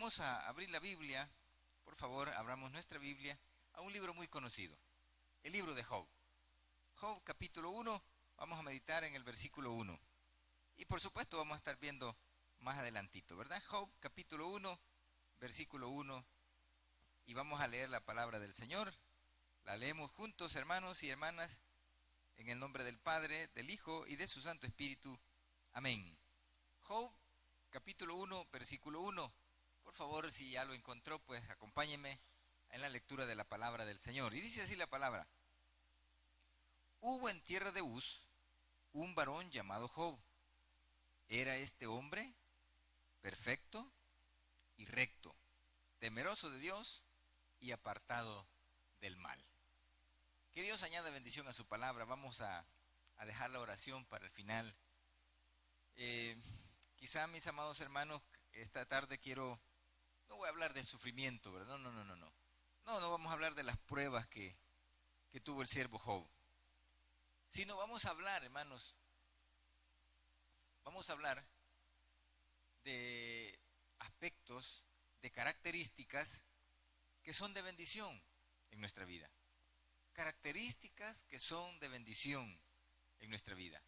Vamos a abrir la Biblia, por favor, abramos nuestra Biblia a un libro muy conocido, el libro de Job. Job capítulo 1, vamos a meditar en el versículo 1. Y por supuesto vamos a estar viendo más adelantito, ¿verdad? Job capítulo 1, versículo 1, y vamos a leer la palabra del Señor. La leemos juntos, hermanos y hermanas, en el nombre del Padre, del Hijo y de su Santo Espíritu. Amén. Job capítulo 1, versículo 1. Por favor, si ya lo encontró, pues acompáñeme en la lectura de la palabra del Señor. Y dice así la palabra: Hubo en tierra de Uz un varón llamado Job. Era este hombre perfecto y recto, temeroso de Dios y apartado del mal. Que Dios añada bendición a su palabra. Vamos a dejar la oración para el final. Quizá, mis amados hermanos, esta tarde no voy a hablar de sufrimiento, ¿verdad? No vamos a hablar de las pruebas que tuvo el siervo Job. Sino vamos a hablar, hermanos, vamos a hablar de aspectos, de características que son de bendición en nuestra vida. Características que son de bendición en nuestra vida.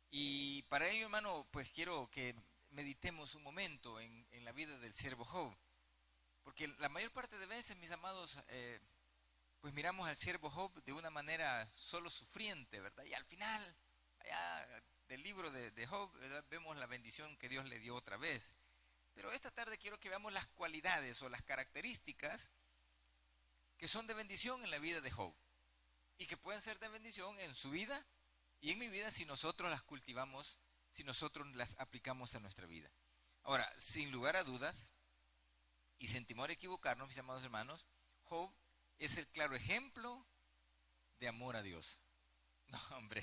Y para ello, hermano, pues quiero que meditemos un momento en la vida del siervo Job. Porque la mayor parte de veces, mis amados, pues miramos al siervo Job de una manera solo sufriente, ¿verdad? Y al final, allá del libro de Job, ¿verdad?, vemos la bendición que Dios le dio otra vez. Pero esta tarde quiero que veamos las cualidades o las características que son de bendición en la vida de Job. Y que pueden ser de bendición en su vida y en mi vida si nosotros las cultivamos, si nosotros las aplicamos a nuestra vida. Ahora, sin lugar a dudas, y sin temor a equivocarnos, mis amados hermanos, Job es el claro ejemplo de amor a Dios. No, hombre,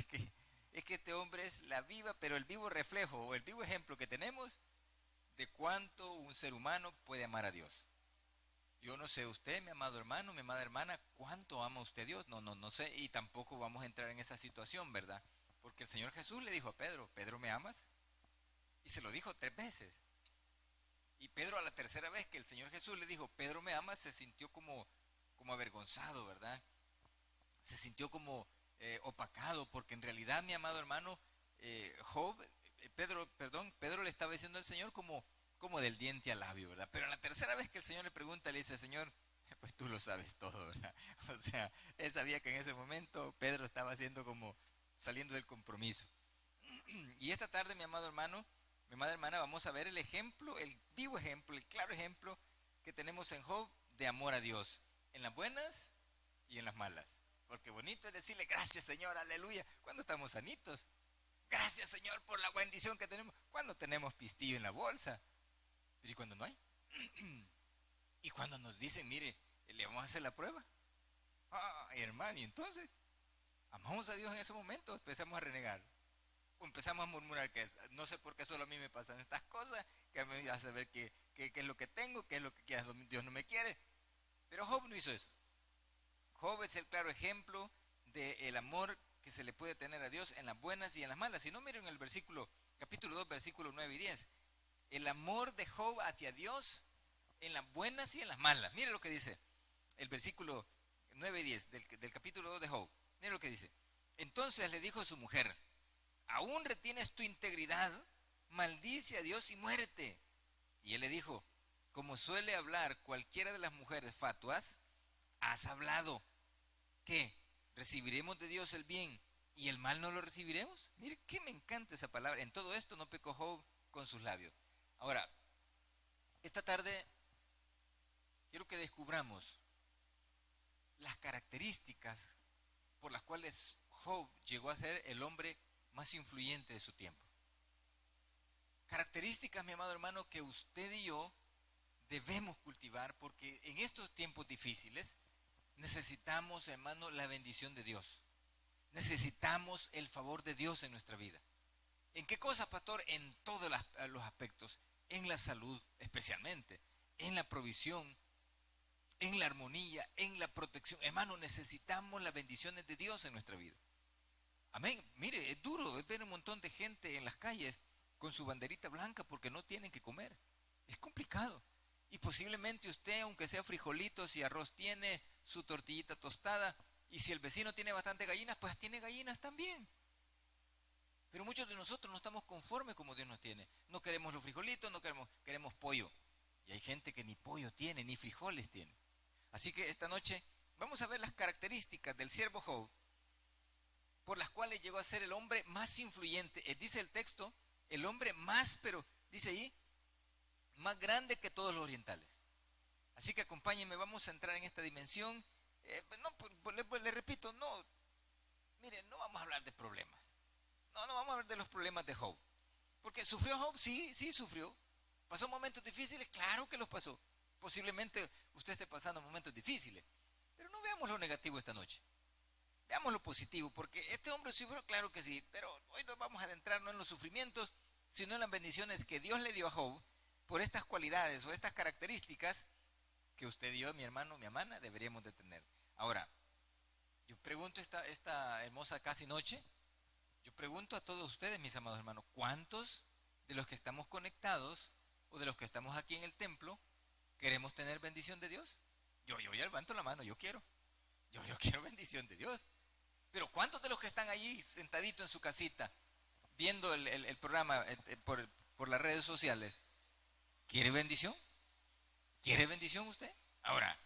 es que este hombre es la viva, pero el vivo reflejo o el vivo ejemplo que tenemos de cuánto un ser humano puede amar a Dios. Yo no sé usted, mi amado hermano, mi amada hermana, cuánto ama usted a Dios. No sé, y tampoco vamos a entrar en esa situación, ¿verdad? Porque el Señor Jesús le dijo a Pedro: Pedro, ¿me amas? Y se lo dijo 3 veces. Y Pedro, a la tercera vez que el Señor Jesús le dijo: Pedro, ¿me amas?, se sintió como avergonzado, ¿verdad? Se sintió como opacado, porque en realidad, mi amado hermano, Pedro le estaba diciendo al Señor como del diente al labio, ¿verdad? Pero en la tercera vez que el Señor le pregunta, le dice: Señor, pues tú lo sabes todo, ¿verdad? O sea, él sabía que en ese momento Pedro estaba haciendo como saliendo del compromiso. Y esta tarde, mi amado hermano, mi amada hermana, vamos a ver el ejemplo, el vivo ejemplo, el claro ejemplo que tenemos en Job de amor a Dios, en las buenas y en las malas. Porque bonito es decirle: gracias, Señor, aleluya, cuando estamos sanitos. Gracias, Señor, por la bendición que tenemos cuando tenemos pistillo en la bolsa. Pero ¿y cuando no hay? Y cuando nos dicen: mire, le vamos a hacer la prueba. Hermano, y entonces amamos a Dios en ese momento, empezamos a renegar. O empezamos a murmurar que no sé por qué solo a mí me pasan estas cosas, que me hace ver qué es lo que tengo, qué es lo que Dios no me quiere. Pero Job no hizo eso. Job es el claro ejemplo del amor que se le puede tener a Dios en las buenas y en las malas. Si no, miren el capítulo 2, versículos 9 y 10. El amor de Job hacia Dios en las buenas y en las malas. Mire lo que dice el versículo 9 y 10 del capítulo 2 de Job. Mire lo que dice: Entonces le dijo a su mujer: ¿aún retienes tu integridad? Maldice a Dios y muérete. Y él le dijo: como suele hablar cualquiera de las mujeres fatuas, has hablado. ¿Qué? ¿Recibiremos de Dios el bien y el mal no lo recibiremos? Mire, que me encanta esa palabra. En todo esto no pecó Job con sus labios. Ahora, esta tarde quiero que descubramos las características por las cuales Job llegó a ser el hombre más influyente de su tiempo. Características, mi amado hermano, que usted y yo debemos cultivar, porque en estos tiempos difíciles necesitamos, hermano, la bendición de Dios. Necesitamos el favor de Dios en nuestra vida. ¿En qué cosa, pastor? En todos los aspectos. En la salud especialmente, en la provisión, en la armonía, en la protección. Hermano, necesitamos las bendiciones de Dios en nuestra vida. Amén. Mire, es duro, es ver un montón de gente en las calles con su banderita blanca porque no tienen que comer. Es complicado. Y posiblemente usted, aunque sea frijolitos y arroz, tiene su tortillita tostada. Y si el vecino tiene bastante gallinas, pues tiene gallinas también. Pero muchos de nosotros no estamos conformes como Dios nos tiene. No queremos los frijolitos, queremos pollo. Y hay gente que ni pollo tiene, ni frijoles tiene. Así que esta noche vamos a ver las características del siervo Job, por las cuales llegó a ser el hombre más influyente. Dice el texto, el hombre más, pero dice ahí, más grande que todos los orientales. Así que acompáñenme, vamos a entrar en esta dimensión. Le repito, no, miren, no vamos a hablar de problemas. No vamos a hablar de los problemas de Job. Porque ¿sufrió Job? Sí sufrió. ¿Pasó momentos difíciles? Claro que los pasó. Posiblemente usted esté pasando momentos difíciles. Pero no veamos lo negativo esta noche. Veamos lo positivo, porque este hombre sufrió, claro que sí, pero hoy no vamos a adentrarnos en los sufrimientos, sino en las bendiciones que Dios le dio a Job por estas cualidades o estas características que usted y yo, mi hermano, mi hermana, deberíamos de tener. Ahora, yo pregunto esta hermosa casi noche, yo pregunto a todos ustedes, mis amados hermanos, ¿cuántos de los que estamos conectados o de los que estamos aquí en el templo queremos tener bendición de Dios? Yo ya levanto la mano, yo quiero bendición de Dios. Pero ¿cuántos de los que están allí sentaditos en su casita viendo el programa por las redes sociales quiere bendición? ¿Quiere bendición usted? Ahora,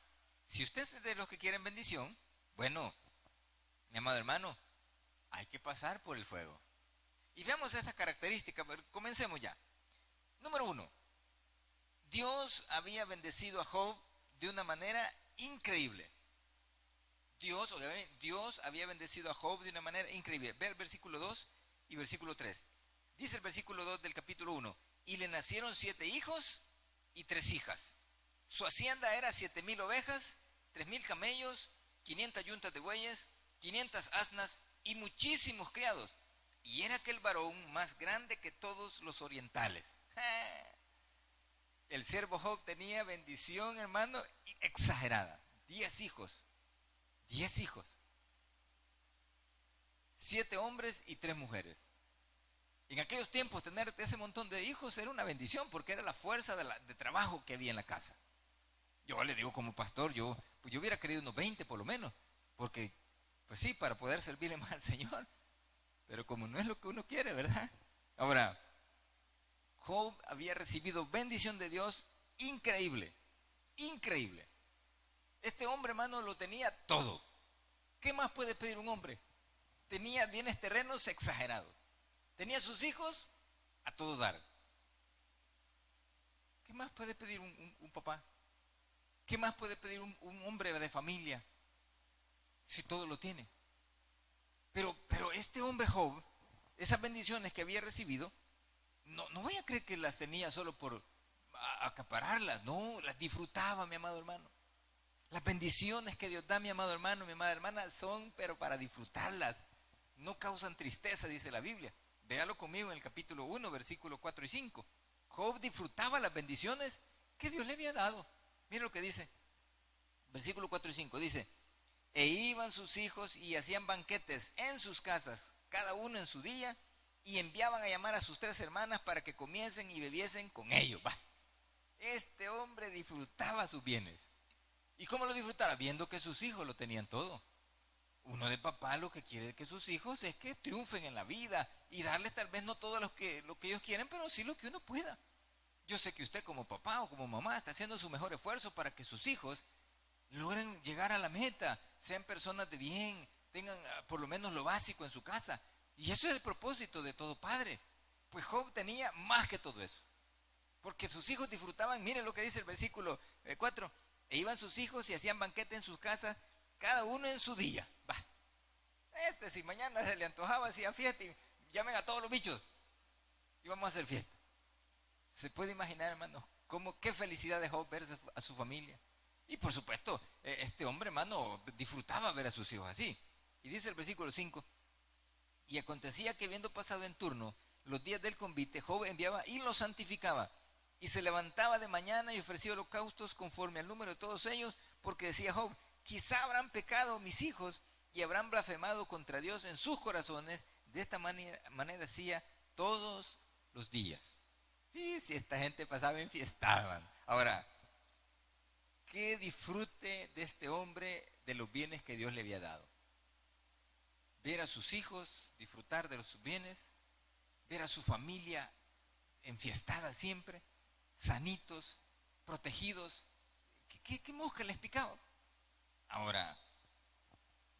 si usted es de los que quieren bendición, bueno, mi amado hermano, hay que pasar por el fuego. Y veamos estas características, comencemos ya. Número 1, Dios había bendecido a Job de una manera increíble. Dios había bendecido a Job de una manera increíble. Ve el versículo 2 y versículo 3. Dice el versículo 2 del capítulo 1, y le nacieron 7 hijos y 3 hijas. Su hacienda era 7,000 ovejas, 3,000 camellos, 500 yuntas de bueyes, 500 asnas y muchísimos criados. Y era aquel varón más grande que todos los orientales. El siervo Job tenía bendición, hermano, exagerada. 10 hijos. 10 hijos. 7 hombres y 3 mujeres. En aquellos tiempos tener ese montón de hijos era una bendición porque era la fuerza de trabajo que había en la casa. Yo le digo como pastor, yo hubiera querido unos 20 por lo menos, porque pues sí, para poder servirle más al Señor. Pero como no es lo que uno quiere, ¿verdad? Ahora, Job había recibido bendición de Dios increíble, increíble. Este hombre, hermano, lo tenía todo. ¿Qué más puede pedir un hombre? Tenía bienes terrenos exagerados. Tenía sus hijos a todo dar. ¿Qué más puede pedir un papá? ¿Qué más puede pedir un hombre de familia si todo lo tiene? Pero este hombre Job, esas bendiciones que había recibido, no voy a creer que las tenía solo por acapararlas. No, las disfrutaba, mi amado hermano. Las bendiciones que Dios da, mi amado hermano, mi amada hermana, son pero para disfrutarlas. No causan tristeza, dice la Biblia. Véalo conmigo en el capítulo 1, versículos 4 y 5. Job disfrutaba las bendiciones que Dios le había dado. Mira lo que dice. Versículo 4 y 5 dice, e iban sus hijos y hacían banquetes en sus casas, cada uno en su día, y enviaban a llamar a sus 3 hermanas para que comiesen y bebiesen con ellos. Este hombre disfrutaba sus bienes. ¿Y cómo lo disfrutara? Viendo que sus hijos lo tenían todo. Uno de papá lo que quiere que sus hijos es que triunfen en la vida y darles tal vez no todo lo que ellos quieren, pero sí lo que uno pueda. Yo sé que usted como papá o como mamá está haciendo su mejor esfuerzo para que sus hijos logren llegar a la meta, sean personas de bien, tengan por lo menos lo básico en su casa. Y eso es el propósito de todo padre. Pues Job tenía más que todo eso. Porque sus hijos disfrutaban, miren lo que dice el versículo 4, e iban sus hijos y hacían banquete en sus casas, cada uno en su día. Si mañana se le antojaba, hacía fiesta y llamen a todos los bichos y vamos a hacer fiesta. ¿Se puede imaginar, hermano, qué felicidad de Job ver a su familia? Y por supuesto, este hombre, hermano, disfrutaba ver a sus hijos así. Y dice el versículo 5, y acontecía que habiendo pasado en turno los días del convite, Job enviaba y los santificaba. Y se levantaba de mañana y ofrecía holocaustos conforme al número de todos ellos, porque decía Job, quizá habrán pecado mis hijos y habrán blasfemado contra Dios en sus corazones. De esta manera hacía todos los días. Sí, si esta gente pasaba enfiestaban. Ahora, qué disfrute de este hombre de los bienes que Dios le había dado. Ver a sus hijos disfrutar de sus bienes, ver a su familia enfiestada siempre, sanitos, protegidos. ¿Qué mosca les picaba? Ahora,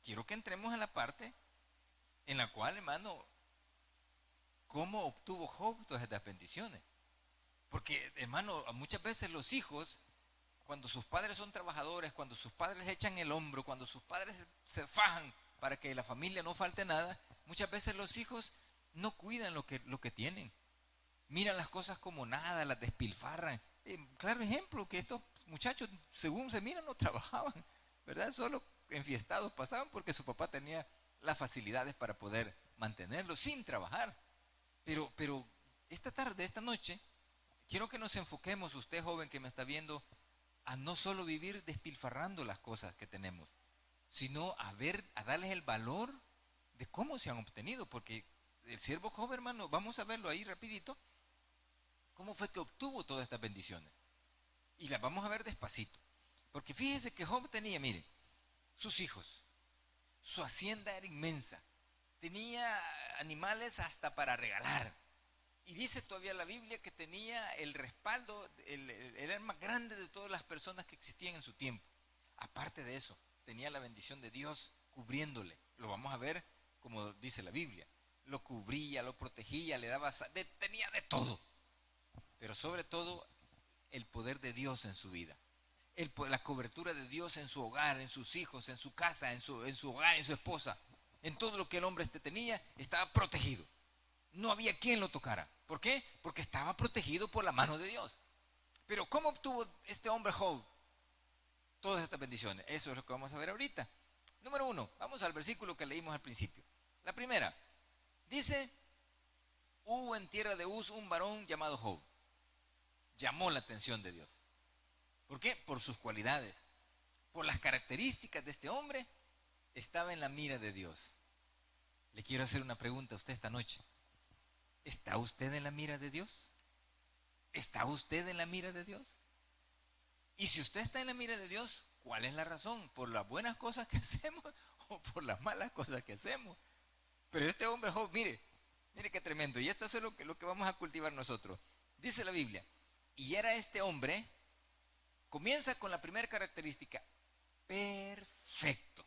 quiero que entremos en la parte en la cual, hermano, ¿cómo obtuvo Job todas estas bendiciones? Porque, hermano, muchas veces los hijos, cuando sus padres son trabajadores, cuando sus padres echan el hombro, cuando sus padres se fajan para que la familia no falte nada, muchas veces los hijos no cuidan lo que tienen. Miran las cosas como nada, las despilfarran. Claro ejemplo, que estos muchachos, según se miran, no trabajaban, ¿verdad? Solo enfiestados pasaban porque su papá tenía las facilidades para poder mantenerlos sin trabajar. Pero esta tarde, esta noche, quiero que nos enfoquemos, usted joven que me está viendo, a no solo vivir despilfarrando las cosas que tenemos, sino a darles el valor de cómo se han obtenido, porque el siervo Job, hermano, vamos a verlo ahí rapidito, cómo fue que obtuvo todas estas bendiciones. Y las vamos a ver despacito. Porque fíjese que Job tenía, mire, sus hijos, su hacienda era inmensa, tenía animales hasta para regalar. Y dice todavía la Biblia que tenía el respaldo, era el más grande de todas las personas que existían en su tiempo. Aparte de eso, tenía la bendición de Dios cubriéndole. Lo vamos a ver como dice la Biblia. Lo cubría, lo protegía, le daba, tenía de todo. Pero sobre todo, el poder de Dios en su vida. La cobertura de Dios en su hogar, en sus hijos, en su casa, en su hogar, en su esposa. En todo lo que el hombre tenía, estaba protegido. No había quien lo tocara. ¿Por qué? Porque estaba protegido por la mano de Dios. Pero ¿cómo obtuvo este hombre Job todas estas bendiciones? Eso es lo que vamos a ver ahorita. Número 1, vamos al versículo que leímos al principio. La primera, dice, hubo en tierra de Uz un varón llamado Job. Llamó la atención de Dios. ¿Por qué? Por sus cualidades. Por las características de este hombre, estaba en la mira de Dios. Le quiero hacer una pregunta a usted esta noche. ¿Está usted en la mira de Dios? ¿Está usted en la mira de Dios? Y si usted está en la mira de Dios, ¿cuál es la razón? ¿Por las buenas cosas que hacemos o por las malas cosas que hacemos? Pero este hombre Job, mire qué tremendo. Y esto es lo que vamos a cultivar nosotros. Dice la Biblia, y era este hombre, comienza con la primera característica, perfecto.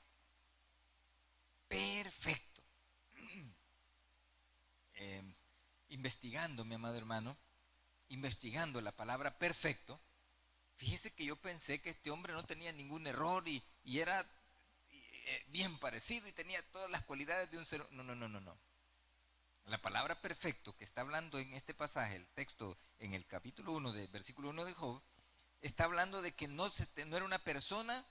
Perfecto. Investigando, mi amado hermano, investigando la palabra perfecto, fíjese que yo pensé que este hombre no tenía ningún error y era bien parecido y tenía todas las cualidades de un ser. No. La palabra perfecto que está hablando en este pasaje, el texto en el capítulo 1, versículo 1 de Job, está hablando de que no era una persona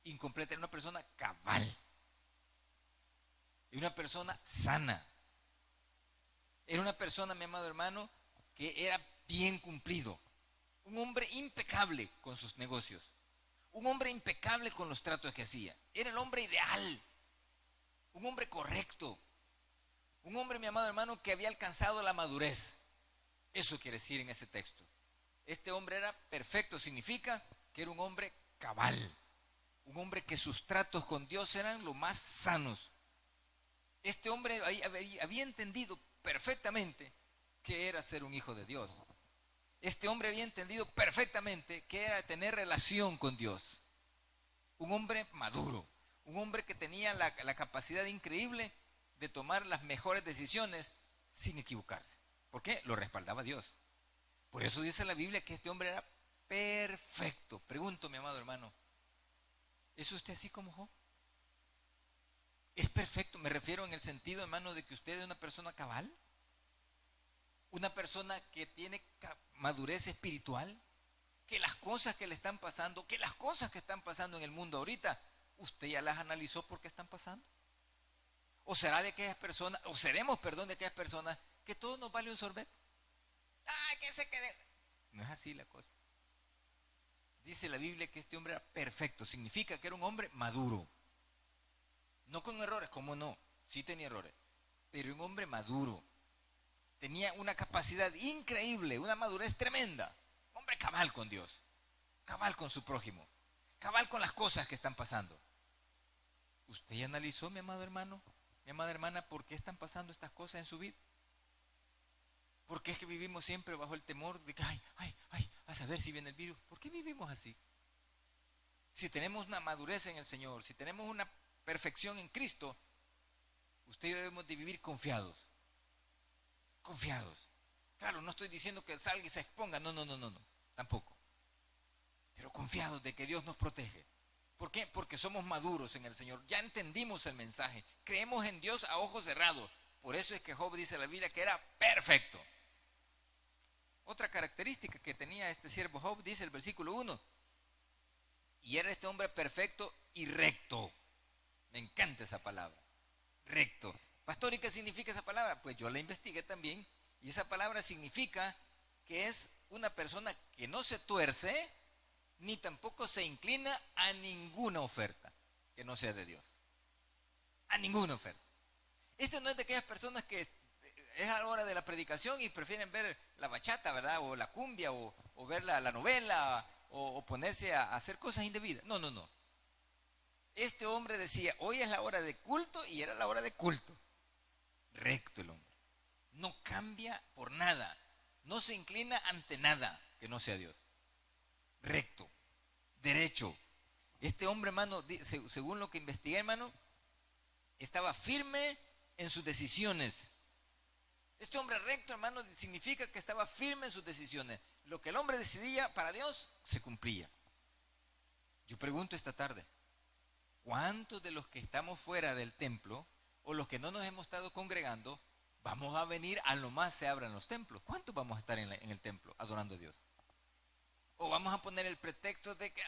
incompleta, era una persona cabal. Y una persona sana. Era una persona, mi amado hermano, que era bien cumplido. Un hombre impecable con sus negocios. Un hombre impecable con los tratos que hacía. Era el hombre ideal. Un hombre correcto. Un hombre, mi amado hermano, que había alcanzado la madurez. Eso quiere decir en ese texto. Este hombre era perfecto, significa que era un hombre cabal. Un hombre que sus tratos con Dios eran lo más sanos. Este hombre había entendido perfectamente qué era ser un hijo de Dios. Este hombre había entendido perfectamente qué era tener relación con Dios. Un hombre maduro, un hombre que tenía la capacidad increíble de tomar las mejores decisiones sin equivocarse. ¿Por qué? Lo respaldaba Dios. Por eso dice la Biblia que este hombre era perfecto. Pregunto, mi amado hermano, ¿es usted así como Job? ¿Es perfecto? Me refiero en el sentido, hermano, de que usted es una persona cabal. Una persona que tiene madurez espiritual. Que las cosas que le están pasando, que las cosas que están pasando en el mundo ahorita, usted ya las analizó por qué están pasando. O será de aquellas personas, o seremos, perdón, de aquellas personas que todo nos vale un sorbete. ¡Ay, que se quede! No es así la cosa. Dice la Biblia que este hombre era perfecto. Significa que era un hombre maduro. No con errores, ¿cómo no? Sí tenía errores. Pero un hombre maduro. Tenía una capacidad increíble, una madurez tremenda. Hombre cabal con Dios. cabal con su prójimo, cabal con las cosas que están pasando. ¿Usted ya analizó, mi amado hermano, mi amada hermana, por qué están pasando estas cosas en su vida? ¿Por qué es que vivimos siempre bajo el temor de que, a saber si viene el virus? ¿Por qué vivimos así? Si tenemos una madurez en el Señor, si tenemos una perfección en Cristo, usted y yo debemos de vivir confiados. Confiados. Claro, no estoy diciendo que salga y se exponga, no, tampoco. Pero confiados de que Dios nos protege. ¿Por qué? Porque somos maduros en el Señor, ya entendimos el mensaje, creemos en Dios a ojos cerrados. Por eso es que Job dice en la Biblia que era perfecto. Otra característica que tenía este siervo Job, dice el versículo 1, y era este hombre perfecto y recto. Me encanta esa palabra, recto. Pastor, ¿y qué significa esa palabra? Pues yo la investigué también, y esa palabra significa que es una persona que no se tuerce, ni tampoco se inclina a ninguna oferta que no sea de Dios. A ninguna oferta. Este no es de aquellas personas que es a la hora de la predicación y prefieren ver la bachata, ¿verdad? O la cumbia, o ver la novela, o ponerse a hacer cosas indebidas. No. Este hombre decía, hoy es la hora de culto, y era la hora de culto. Recto el hombre. No cambia por nada. No se inclina ante nada que no sea Dios. Recto, derecho. Este hombre, hermano, según lo que investigué, hermano, estaba firme en sus decisiones. Este hombre recto, hermano, significa que estaba firme en sus decisiones. Lo que el hombre decidía para Dios, se cumplía. Yo pregunto esta tarde, ¿cuántos de los que estamos fuera del templo, o los que no nos hemos estado congregando, vamos a venir a lo más se abran los templos? ¿Cuántos vamos a estar en el templo adorando a Dios? O vamos a poner el pretexto de que,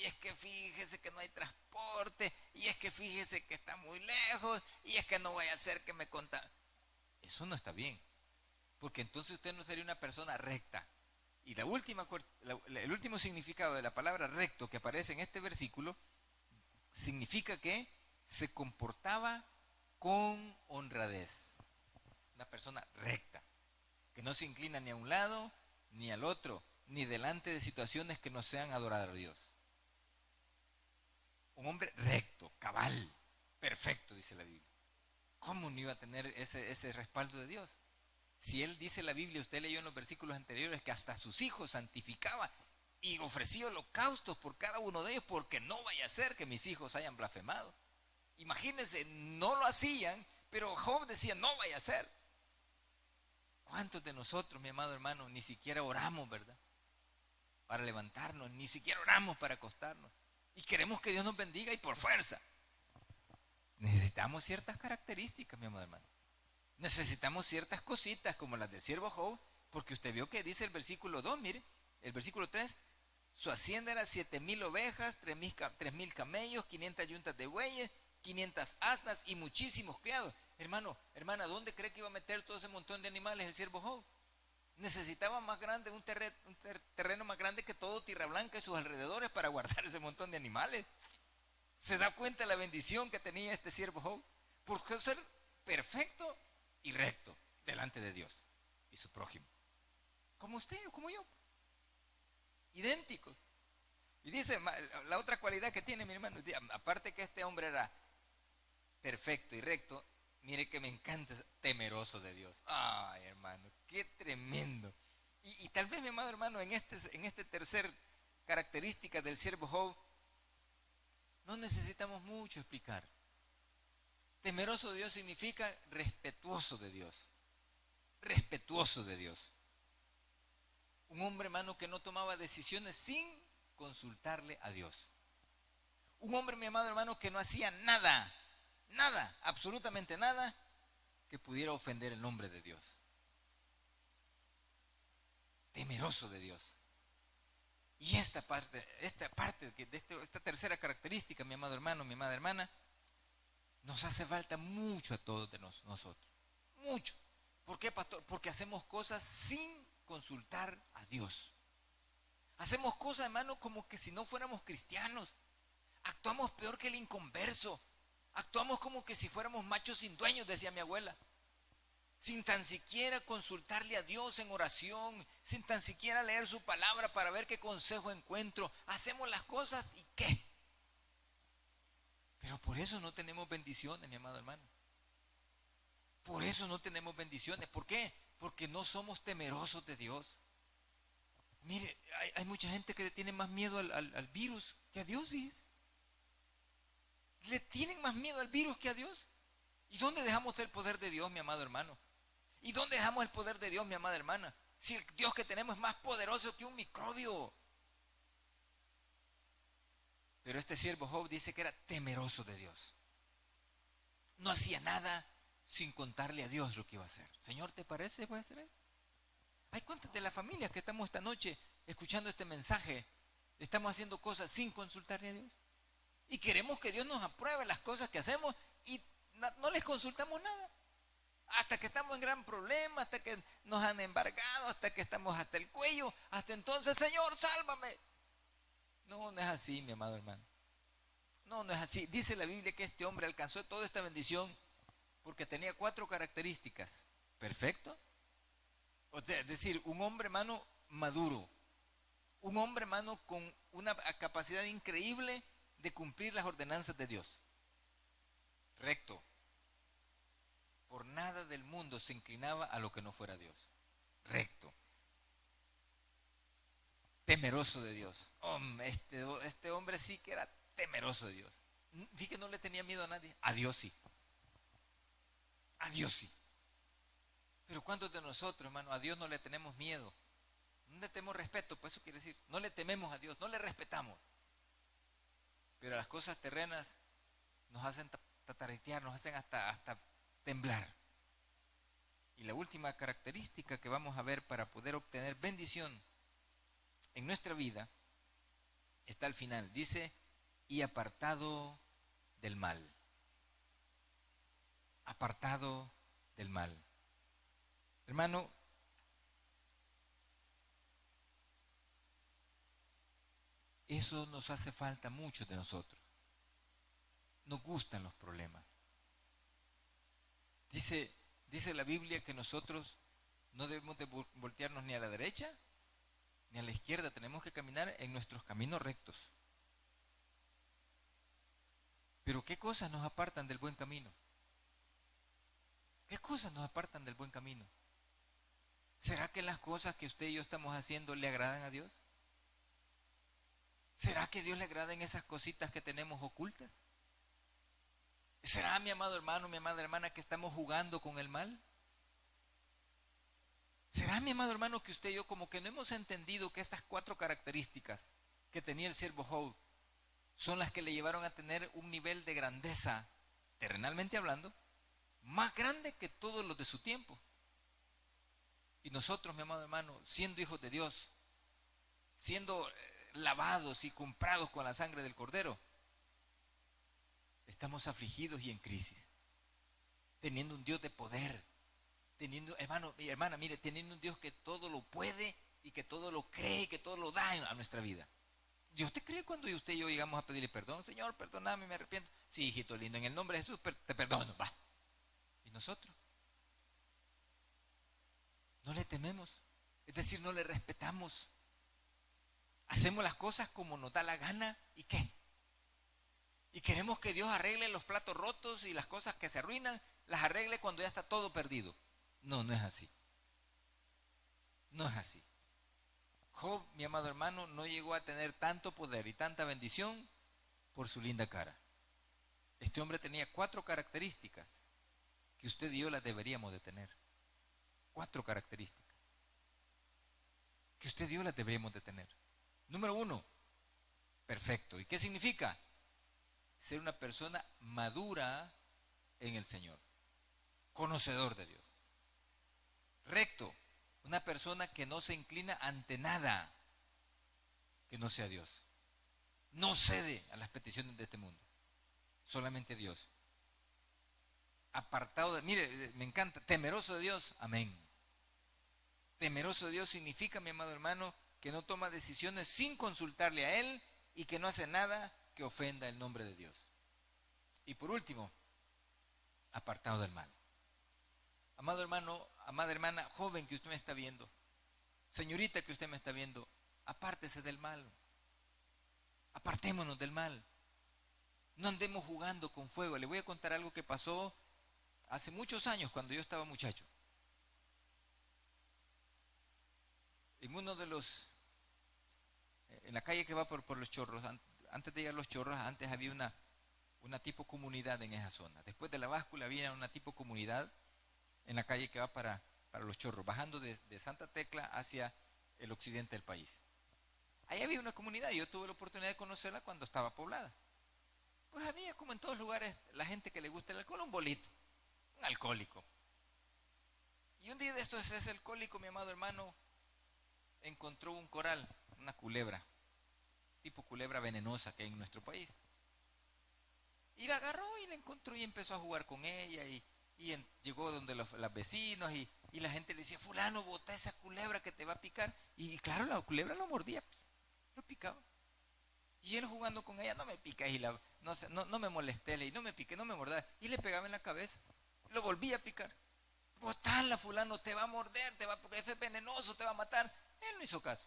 es que fíjese que no hay transporte, y es que fíjese que está muy lejos, y es que no vaya a ser que me conta. Eso no está bien, porque entonces usted no sería una persona recta. Y el último significado de la palabra recto que aparece en este versículo, significa que se comportaba con honradez. Una persona recta, que no se inclina ni a un lado ni al otro, ni delante de situaciones que no sean adorar a Dios. Un hombre recto, cabal, perfecto, dice la Biblia. ¿Cómo no iba a tener ese respaldo de Dios? Si él dice la Biblia, usted leyó en los versículos anteriores que hasta sus hijos santificaba y ofrecía holocaustos por cada uno de ellos, porque no vaya a ser que mis hijos hayan blasfemado. Imagínense, no lo hacían, pero Job decía, no vaya a ser. ¿Cuántos de nosotros, mi amado hermano, ni siquiera oramos, verdad? Para levantarnos, ni siquiera oramos para acostarnos. Y queremos que Dios nos bendiga y por fuerza. Necesitamos ciertas características, mi amado hermano. Necesitamos ciertas cositas como las del siervo Job, porque usted vio que dice el versículo 2, mire, el versículo 3, su hacienda era 7,000 ovejas, 3,000 camellos, 500 yuntas de bueyes, 500 asnas y muchísimos criados. Hermano, hermana, ¿dónde cree que iba a meter todo ese montón de animales el siervo Job? Necesitaba más grande, un terreno más grande que todo Tierra Blanca y sus alrededores para guardar ese montón de animales. ¿Se da cuenta de la bendición que tenía este siervo Job? Por ser perfecto y recto delante de Dios y su prójimo. Como usted o como yo. Idénticos. Y dice, la otra cualidad que tiene mi hermano, aparte que este hombre era perfecto y recto, mire que me encanta, temeroso de Dios. Ay, hermano, qué tremendo. Y tal vez, mi amado hermano, en este tercer característica del siervo Job, no necesitamos mucho explicar. Temeroso de Dios significa respetuoso de Dios. Respetuoso de Dios. Un hombre, hermano, que no tomaba decisiones sin consultarle a Dios. Un hombre, mi amado hermano, que no hacía nada, absolutamente nada, que pudiera ofender el nombre de Dios. Temeroso de Dios. Y esta parte de esta tercera característica, mi amado hermano, mi amada hermana, nos hace falta mucho a todos de nosotros. Mucho. ¿Por qué, pastor? Porque hacemos cosas sin consultar a Dios. Hacemos cosas, hermano, como que si no fuéramos cristianos. Actuamos peor que el inconverso. Actuamos como que si fuéramos machos sin dueños, decía mi abuela. sin tan siquiera consultarle a Dios en oración, sin tan siquiera leer su palabra para ver qué consejo encuentro. Hacemos las cosas y ¿qué? Pero por eso no tenemos bendiciones, mi amado hermano. Por eso no tenemos bendiciones. ¿Por qué? Porque no somos temerosos de Dios. Mire, hay mucha gente que le tiene más miedo al virus que a Dios, ¿ves? Le tienen más miedo al virus que a Dios. ¿Y dónde dejamos el poder de Dios, mi amado hermano? ¿Y dónde dejamos el poder de Dios, mi amada hermana? Si el Dios que tenemos es más poderoso que un microbio. Pero este siervo Job dice que era temeroso de Dios. No hacía nada sin contarle a Dios lo que iba a hacer. Señor, ¿te parece? ¿Puede hacer eso? Hay cuántas de las familias que estamos esta noche escuchando este mensaje, estamos haciendo cosas sin consultarle a Dios. Y queremos que Dios nos apruebe las cosas que hacemos y no les consultamos nada. Hasta que estamos en gran problema, hasta que nos han embargado, hasta que estamos hasta el cuello, hasta entonces, Señor, sálvame. No, no es así, mi amado hermano. No, no es así. Dice la Biblia que este hombre alcanzó toda esta bendición porque tenía 4 características. Perfecto. O sea, es decir, un hombre, hermano, maduro. Un hombre, hermano, con una capacidad increíble de cumplir las ordenanzas de Dios. Recto. Por nada del mundo se inclinaba a lo que no fuera Dios. Recto. Temeroso de Dios. Este hombre sí que era temeroso de Dios. Vi que no le tenía miedo a nadie. A Dios sí. A Dios sí. Pero ¿cuántos de nosotros, hermano, a Dios no le tenemos miedo? No le tenemos respeto, pues eso quiere decir, no le tememos a Dios, no le respetamos. Pero las cosas terrenas nos hacen tataretear, nos hacen hasta temblar. Y la última característica que vamos a ver para poder obtener bendición en nuestra vida está al final. Dice, y apartado del mal. Apartado del mal. Hermano, eso nos hace falta mucho de nosotros. Nos gustan los problemas. Dice la Biblia que nosotros no debemos de voltearnos ni a la derecha ni a la izquierda. Tenemos que caminar en nuestros caminos rectos. Pero ¿qué cosas nos apartan del buen camino? ¿Qué cosas nos apartan del buen camino? ¿Será que las cosas que usted y yo estamos haciendo le agradan a Dios? ¿Será que a Dios le agradan esas cositas que tenemos ocultas? ¿Será, mi amado hermano, mi amada hermana, que estamos jugando con el mal? ¿Será, mi amado hermano, que usted y yo como que no hemos entendido que estas 4 características que tenía el siervo Job son las que le llevaron a tener un nivel de grandeza, terrenalmente hablando, más grande que todos los de su tiempo? Y nosotros, mi amado hermano, siendo hijos de Dios, siendo lavados y comprados con la sangre del Cordero, estamos afligidos y en crisis, teniendo un Dios de poder, teniendo, hermano y hermana, mire, teniendo un Dios que todo lo puede y que todo lo cree y que todo lo da a nuestra vida. ¿Y usted cree cuando usted y yo llegamos a pedirle perdón? Señor, perdóname, me arrepiento. Sí, hijito lindo, en el nombre de Jesús te perdono, va. ¿Y nosotros? No le tememos, es decir, no le respetamos. Hacemos las cosas como nos da la gana, ¿y qué? Y queremos que Dios arregle los platos rotos y las cosas que se arruinan, las arregle cuando ya está todo perdido. No, no es así. No es así. Job, mi amado hermano, no llegó a tener tanto poder y tanta bendición por su linda cara. Este hombre tenía 4 características que usted y yo las deberíamos de tener. 4 características que usted y yo las deberíamos de tener. Número 1, perfecto. ¿Y qué significa? Ser una persona madura en el Señor, conocedor de Dios. Recto, una persona que no se inclina ante nada que no sea Dios. No cede a las peticiones de este mundo, solamente Dios. Apartado de, mire, me encanta, temeroso de Dios, amén. Temeroso de Dios significa, mi amado hermano, que no toma decisiones sin consultarle a Él y que no hace nada que ofenda el nombre de Dios. Y por último, apartado del mal. Amado hermano, amada hermana, joven que usted me está viendo, señorita que usted me está viendo, apártese del mal. Apartémonos del mal. No andemos jugando con fuego. Le voy a contar algo que pasó hace muchos años cuando yo estaba muchacho. En uno de los, en la calle que va por los Chorros, antes de llegar a los Chorros, antes había una tipo comunidad en esa zona. Después de la báscula había una tipo comunidad en la calle que va para los Chorros, bajando de Santa Tecla hacia el occidente del país. Ahí había una comunidad y yo tuve la oportunidad de conocerla cuando estaba poblada. Pues había, como en todos lugares, la gente que le gusta el alcohol, un bolito, un alcohólico. Y un día de estos, ese alcohólico, mi amado hermano, encontró un coral, una culebra, tipo culebra venenosa que hay en nuestro país. Y la agarró y la encontró y empezó a jugar con ella y llegó donde los vecinos y la gente le decía, fulano, bota esa culebra que te va a picar. Y claro, la culebra lo mordía, lo picaba. Y él jugando con ella, no me piques y no me molesté, y no me pique, no me mordás. Y le pegaba en la cabeza, lo volvía a picar. Botala, fulano, te va a morder, porque ese es venenoso, te va a matar. Él no hizo caso.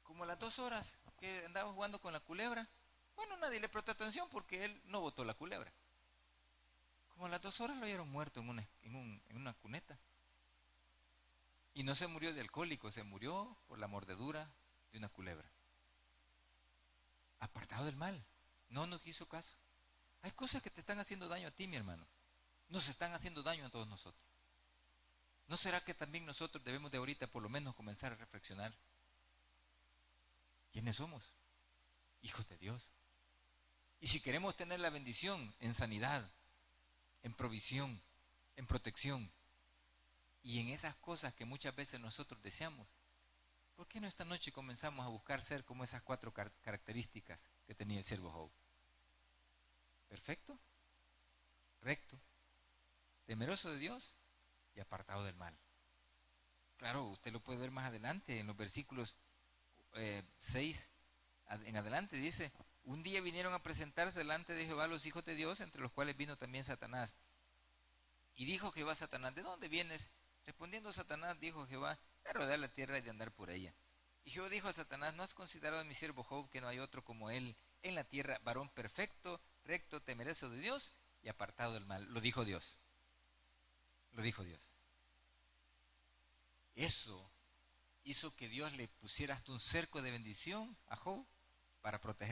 Como a las 2 horas que andaba jugando con la culebra, bueno, nadie le prestó atención porque él no botó la culebra. Como a las 2 horas lo hallaron muerto en una cuneta. Y no se murió de alcohólico, se murió por la mordedura de una culebra. Apartado del mal. No nos hizo caso. Hay cosas que te están haciendo daño a ti, mi hermano. Nos están haciendo daño a todos nosotros. ¿No será que también nosotros debemos de ahorita por lo menos comenzar a reflexionar? ¿Quiénes somos? Hijos de Dios. Y si queremos tener la bendición en sanidad, en provisión, en protección y en esas cosas que muchas veces nosotros deseamos, ¿por qué no esta noche comenzamos a buscar ser como esas 4 características que tenía el siervo Job? Perfecto, recto, temeroso de Dios y apartado del mal. Claro, usted lo puede ver más adelante en los versículos 6 en adelante. Dice, un día vinieron a presentarse delante de Jehová los hijos de Dios, entre los cuales vino también Satanás. Y dijo Jehová a Satanás, ¿de dónde vienes? Respondiendo Satanás, dijo Jehová, de rodear la tierra y de andar por ella. Y Jehová dijo a Satanás, ¿no has considerado a mi siervo Job, que no hay otro como él en la tierra, varón perfecto, recto, temeroso de Dios y apartado del mal? Lo dijo Dios. Lo dijo Dios. Eso hizo que Dios le pusiera hasta un cerco de bendición a Job para proteger